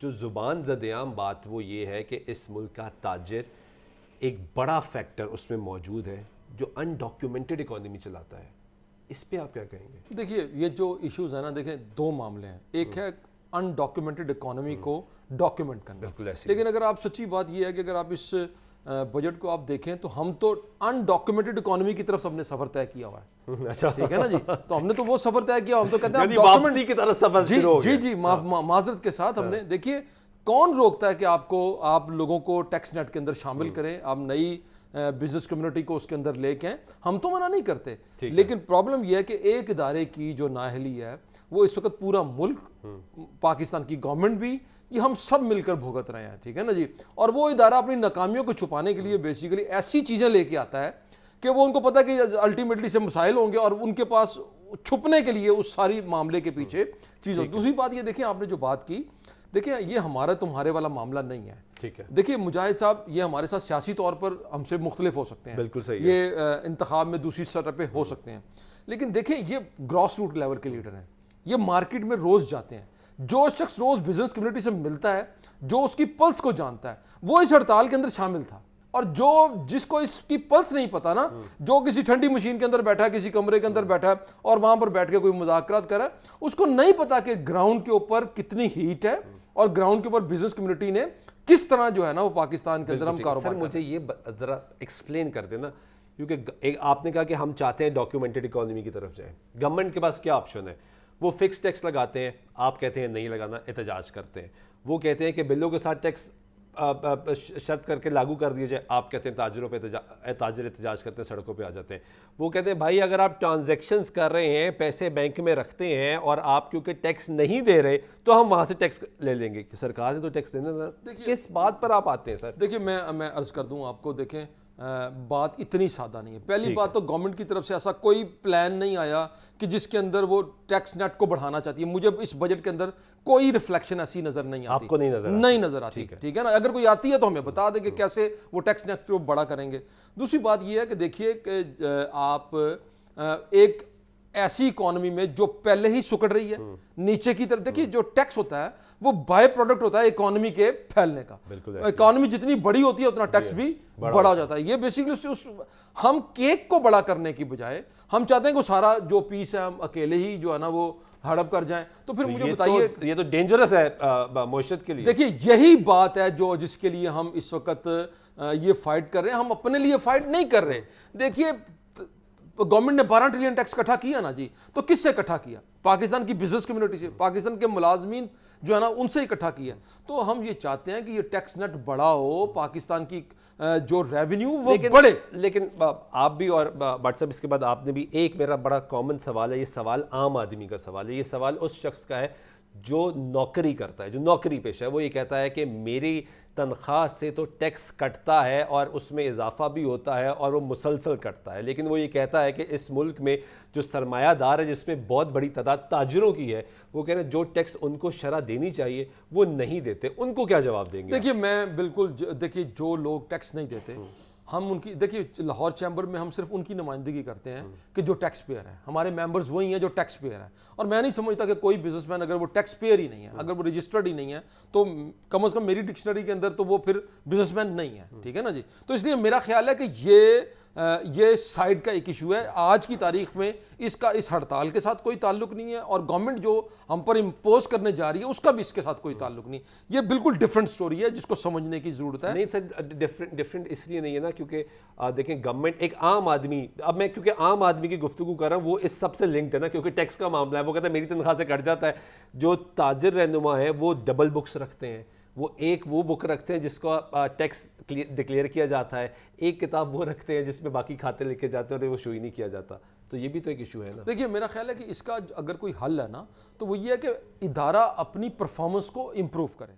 जो ज़ुबान ज़द-ए-आम बात वो ये है कि इस मुल्क का ताजिर एक बड़ा फैक्टर उसमें मौजूद है जो अनडॉक्यूमेंटेड इकोनॉमी चलाता है। इस पे आप क्या कहेंगे? देखिए ये जो इश्यूज़ है ना, देखिए दो मामले हैं। एक है अनडॉक्यूमेंटेड इकोनॉमी को डॉक्यूमेंट करना, बिल्कुल ऐसे। लेकिन अगर आप सच्ची बात ये है कि अगर आप इस बजट को आप देखें तो हम तो अनडॉक्यूमेंटेड इकोनॉमी की तरफ सबने सफर तय किया हुआ है। अच्छा, ठीक है ना जी, तो हमने तो वो सफर तय किया, हम तो कहते हैं यानी वापसी की तरफ सफर जी शुरू हो जी गया। जी माजरत के साथ हमने, देखिए कौन रोकता है कि आप लोगों को टैक्स नेट के अंदर शामिल करें, आप नई बिजनेस कम्युनिटी को उसके अंदर लेके आएं, हम तो मना नहीं करते। लेकिन प्रॉब्लम यह है कि एक इदारे की जो नाअहली है वो इस वक्त पूरा मुल्क, पाकिस्तान की गवर्नमेंट भी, ये हम सब मिलकर भुगत रहे हैं। ठीक है ना जी, और वो इदारा अपनी नाकामियों को छुपाने के लिए बेसिकली ऐसी चीज़ें लेके आता है कि वो उनको पता है कि अल्टीमेटली से मसाइल होंगे और उनके पास छुपने के लिए उस सारी मामले के पीछे चीज़ होती है। दूसरी बात ये देखिए, आपने जो बात की, देखिए ये हमारा तुम्हारे वाला मामला नहीं है। ठीक है, देखिए मुजाहिद साहब, ये हमारे साथ सियासी तौर पर हमसे मुख्तलिफ हो सकते हैं, बिल्कुल सही है। ये इंतखाब में दूसरी सतह पे हो सकते हैं, लेकिन देखिए ये ग्रॉस रूट लेवल के लीडर हैं, ये मार्केट में रोज जाते हैं। जो शख्स रोज बिजनेस कम्युनिटी से मिलता है, जो उसकी पल्स को जानता है, वो इस हड़ताल के अंदर शामिल था। और जो जिसको इसकी पल्स नहीं पता ना, जो किसी ठंडी मशीन के अंदर बैठा है, किसी कमरे के अंदर बैठा है और वहां पर बैठ के कोई मुज़ाकरात कर रहा है, उसको नहीं पता कि ग्राउंड के ऊपर कितनी हीट है और ग्राउंड के ऊपर बिजनेस कम्युनिटी ने किस तरह जो है ना वो पाकिस्तान के अंदर हम कारोबार। सर मुझे ये ज़रा एक्सप्लेन कर देना, क्योंकि एक आपने कहा कि हम चाहते हैं डॉक्यूमेंटेड इकोनॉमी की तरफ जाएं। गवर्नमेंट के पास क्या ऑप्शन है? वो फिक्स टैक्स लगाते हैं, आप कहते हैं नहीं लगाना, एहतजाज करते हैं। वो कहते हैं कि बिलों के साथ टैक्स शर्त करके लागू कर दिया जाए, आप कहते हैं ताजरों पे ताजर एहतजाज करते हैं, सड़कों पे आ जाते हैं। वो कहते हैं भाई अगर आप ट्रांजैक्शंस कर रहे हैं, पैसे बैंक में रखते हैं और आप क्योंकि टैक्स नहीं दे रहे तो हम वहाँ से टैक्स ले लेंगे। सरकार ने तो टैक्स देना था। किस बात पर आप आते हैं सर? देखिए मैं अर्ज कर दूं आपको, देखें बात इतनी सादा नहीं है। पहली बात तो गवर्नमेंट की तरफ से ऐसा कोई प्लान नहीं आया कि जिसके अंदर वो टैक्स नेट को बढ़ाना चाहती है। मुझे इस बजट के अंदर कोई रिफ्लेक्शन ऐसी नजर नहीं आती। आपको नहीं नजर आती? ठीक है ना, अगर कोई आती है तो हमें बता दें कि कैसे वो टैक्स नेट को बड़ा करेंगे। दूसरी बात ये है कि देखिए कि आप एक ऐसी इकोनॉमी में जो पहले ही सुकड़ रही है नीचे की तरफ, देखिए जो टैक्स होता है वो बाय प्रोडक्ट होता है इकोनॉमी के फैलने का। इकोनॉमी जितनी बड़ी होती है उतना टैक्स भी बड़ा हो जाता है। ये बेसिकली हम केक को बड़ा करने की बजाय हम चाहते हैं कि सारा जो पीस है हम अकेले ही जो है ना वो हड़प कर जाएं। तो फिर मुझे बताइए, ये तो डेंजरस है मईशत के लिए। देखिए यही बात है जो जिसके लिए हम इस वक्त ये फाइट कर रहे हैं। हम अपने लिए फाइट नहीं कर रहे। देखिए गवर्नमेंट ने 12 ट्रिलियन टैक्स इकट्ठा किया ना जी, तो किससे इकट्ठा किया? पाकिस्तान की बिजनेस कम्युनिटी से, पाकिस्तान के मुलाजमीन जो है ना उनसे इकट्ठा किया। तो हम ये चाहते हैं कि ये टैक्स नेट बड़ा हो, पाकिस्तान की जो रेवेन्यू वो बढ़े। लेकिन आप भी और व्हाट्सएप इसके बाद आपने भी, एक मेरा बड़ा कॉमन सवाल है, ये सवाल आम आदमी का सवाल है, ये सवाल उस शख्स का है जो नौकरी करता है, जो नौकरी पेशा है। वो ये कहता है कि मेरी तनख्वाह से तो टैक्स कटता है और उसमें इजाफा भी होता है और वो मुसलसल कटता है, लेकिन वो ये कहता है कि इस मुल्क में जो सरमायादार है जिसमें बहुत बड़ी तादाद ताजरों की है, वो कह रहे हैं जो टैक्स उनको शरह देनी चाहिए वो नहीं देते। उनको क्या जवाब देंगे? देखिए मैं बिल्कुल, देखिए जो लोग टैक्स नहीं देते हम उनकी, देखिए लाहौर चैम्बर में हम सिर्फ उनकी नुमाइंदगी करते हैं कि जो टैक्स पेयर है, हमारे मेंबर्स वही हैं जो टैक्स पेयर है। और मैं नहीं समझता कि कोई बिजनेसमैन अगर वो टैक्स पेयर ही नहीं है, अगर वो रजिस्टर्ड ही नहीं है, तो कम से कम मेरी डिक्शनरी के अंदर तो वो फिर बिजनेसमैन नहीं है। ठीक है ना जी, तो इसलिए मेरा ख्याल है कि ये साइड का एक इशू है। आज की तारीख में इसका इस हड़ताल के साथ कोई ताल्लुक नहीं है और गवर्नमेंट जो हम पर इम्पोज करने जा रही है उसका भी इसके साथ कोई ताल्लुक नहीं। ये बिल्कुल डिफरेंट स्टोरी है जिसको समझने की जरूरत है। नहीं सर, डिफरेंट इसलिए नहीं है ना क्योंकि देखें गवर्नमेंट एक आम आदमी, अब मैं क्योंकि आम आदमी की गुफ्तगू कर रहा हूँ, वो इस सबसे लिंक्ड है ना, क्योंकि टैक्स का मामला है। वो कहता है मेरी तनख्वाह से कट जाता है। जो ताजिर रहनुमा है वो डबल बुक्स रखते हैं, वो बुक रखते हैं जिसको टैक्स डिक्लेयर किया जाता है, एक किताब वो रखते हैं जिसमें बाकी खाते लिखे जाते हैं और वो शो ही नहीं किया जाता। तो ये भी तो एक इशू है ना। देखिए मेरा ख्याल है कि इसका अगर कोई हल है ना तो वो ये है कि इदारा अपनी परफॉर्मेंस को इम्प्रूव करे।